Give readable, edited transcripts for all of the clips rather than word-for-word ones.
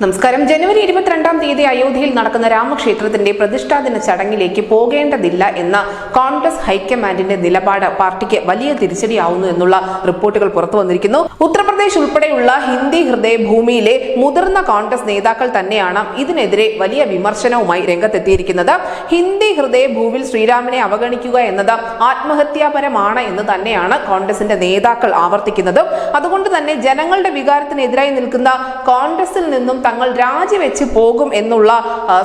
നമസ്കാരം. ജനുവരി 22-ാം തീയതി അയോധ്യയിൽ നടക്കുന്ന രാമക്ഷേത്രത്തിന്റെ പ്രതിഷ്ഠാദിന ചടങ്ങിലേക്ക് പോകേണ്ടതില്ല എന്ന കോൺഗ്രസ് ഹൈക്കമാൻഡിന്റെ നിലപാട് പാർട്ടിക്ക് വലിയ തിരിച്ചടിയാവുന്നു എന്നുള്ള റിപ്പോർട്ടുകൾ പുറത്തു വന്നിരിക്കുന്നു. ഉത്തർപ്രദേശ് ഉൾപ്പെടെയുള്ള ഹിന്ദി ഹൃദയഭൂമിയിലെ മുതിർന്ന കോൺഗ്രസ് നേതാക്കൾ തന്നെയാണ് ഇതിനെതിരെ വലിയ വിമർശനവുമായി രംഗത്തെത്തിയിരിക്കുന്നത്. ഹിന്ദി ഹൃദയഭൂമിയിൽ ശ്രീരാമനെ അവഗണിക്കുക എന്നത് ആത്മഹത്യാപരമാണ് എന്ന് തന്നെയാണ് കോൺഗ്രസിന്റെ നേതാക്കൾ ആവർത്തിക്കുന്നത്. അതുകൊണ്ട് തന്നെ ജനങ്ങളുടെ വികാരത്തിനെതിരായി നിൽക്കുന്ന കോൺഗ്രസിൽ നിന്നും തങ്ങൾ രാജിവെച്ച് പോകും എന്നുള്ള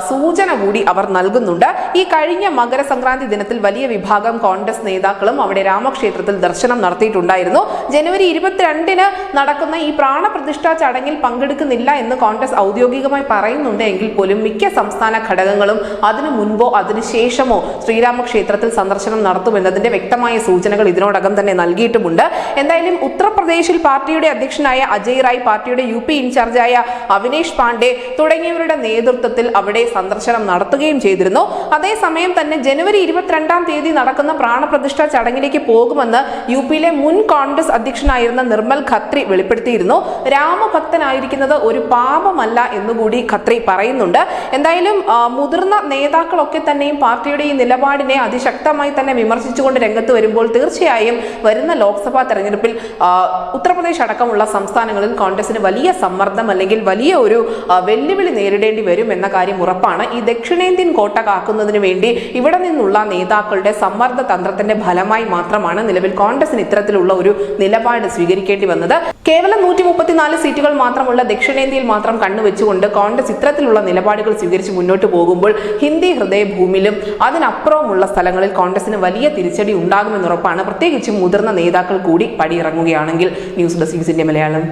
സൂചന കൂടി അവർ നൽകുന്നുണ്ട്. ഈ കഴിഞ്ഞ മകരസംക്രാന്തി ദിനത്തിൽ വലിയ വിഭാഗം കോൺഗ്രസ് നേതാക്കളും അവിടെ രാമക്ഷേത്രത്തിൽ ദർശനം നടത്തിയിട്ടുണ്ടായിരുന്നു. ജനുവരി 22-ന് നടക്കുന്ന ഈ പ്രാണപ്രതിഷ്ഠാ ചടങ്ങിൽ പങ്കെടുക്കുന്നില്ല എന്ന് കോൺഗ്രസ് ഔദ്യോഗികമായി പറയുന്നുണ്ട് എങ്കിൽ പോലും മിക്ക സംസ്ഥാന ഘടകങ്ങളും അതിനു മുൻപോ അതിനുശേഷമോ ശ്രീരാമക്ഷേത്രത്തിൽ സന്ദർശനം നടത്തുമെന്നതിന്റെ വ്യക്തമായ സൂചനകൾ ഇതിനോടകം തന്നെ നൽകിയിട്ടുമുണ്ട്. എന്തായാലും ഉത്തർപ്രദേശിൽ പാർട്ടിയുടെ അധ്യക്ഷനായ അജയ് റായ്, പാർട്ടിയുടെ UP ഇൻചാർജായ അവിനേഷ് പാണ്ഡെ തുടങ്ങിയവരുടെ നേതൃത്വത്തിൽ അവിടെ സന്ദർശനം നടത്തുകയും ചെയ്തിരുന്നു. അതേസമയം തന്നെ ജനുവരി 22-ാം തീയതി നടക്കുന്ന പ്രാണപ്രതിഷ്ഠാ ചടങ്ങിലേക്ക് പോകുമെന്ന് UPയിലെ മുൻ കോൺഗ്രസ് അധ്യക്ഷനായിരുന്ന നിർമ്മൽ ഖത്രി വെളിപ്പെടുത്തിയിരുന്നു. രാമഭക്തനായിരിക്കുന്നത് ഒരു പാപമല്ല എന്നുകൂടി ഖത്രി പറയുന്നുണ്ട്. എന്തായാലും മുതിർന്ന നേതാക്കളൊക്കെ തന്നെയും പാർട്ടിയുടെ ഈ നിലപാടിനെ അതിശക്തമായി തന്നെ വിമർശിച്ചുകൊണ്ട് രംഗത്ത് വരുമ്പോൾ തീർച്ചയായും വരുന്ന ലോക്സഭാ തെരഞ്ഞെടുപ്പിൽ ഉത്തർപ്രദേശ് അടക്കമുള്ള സംസ്ഥാനങ്ങളിൽ കോൺഗ്രസിന് വലിയ സമ്മർദ്ദം അല്ലെങ്കിൽ വലിയ ഒരു വെല്ലുവിളി നേരിടേണ്ടി വരും എന്ന കാര്യം ഉറപ്പാണ്. ഈ ദക്ഷിണേന്ത്യൻ കോട്ട കാക്കുന്നതിന് വേണ്ടി ഇവിടെ നിന്നുള്ള നേതാക്കളുടെ സമ്മർദ്ദ തന്ത്രത്തിന്റെ ഫലമായി മാത്രമാണ് നിലവിൽ കോൺഗ്രസിന് ഇത്തരത്തിലുള്ള ഒരു നിലപാട് സ്വീകരിക്കേണ്ടി വന്നത്. കേവലം 134 സീറ്റുകൾ മാത്രമുള്ള ദക്ഷിണേന്ത്യയിൽ മാത്രം കണ്ണുവെച്ചുകൊണ്ട് കോൺഗ്രസ് ഇത്തരത്തിലുള്ള നിലപാടുകൾ സ്വീകരിച്ച് മുന്നോട്ട് പോകുമ്പോൾ ഹിന്ദി ഹൃദയഭൂമിയിലും അതിനപ്പുറമുള്ള സ്ഥലങ്ങളിൽ കോൺഗ്രസിന് വലിയ തിരിച്ചടി ഉണ്ടാകുമെന്നുറപ്പാണ്. പ്രത്യേകിച്ചും മുതിർന്ന നേതാക്കൾ കൂടി പടിയിറങ്ങുകയാണെങ്കിൽ. News desk India Malayalam.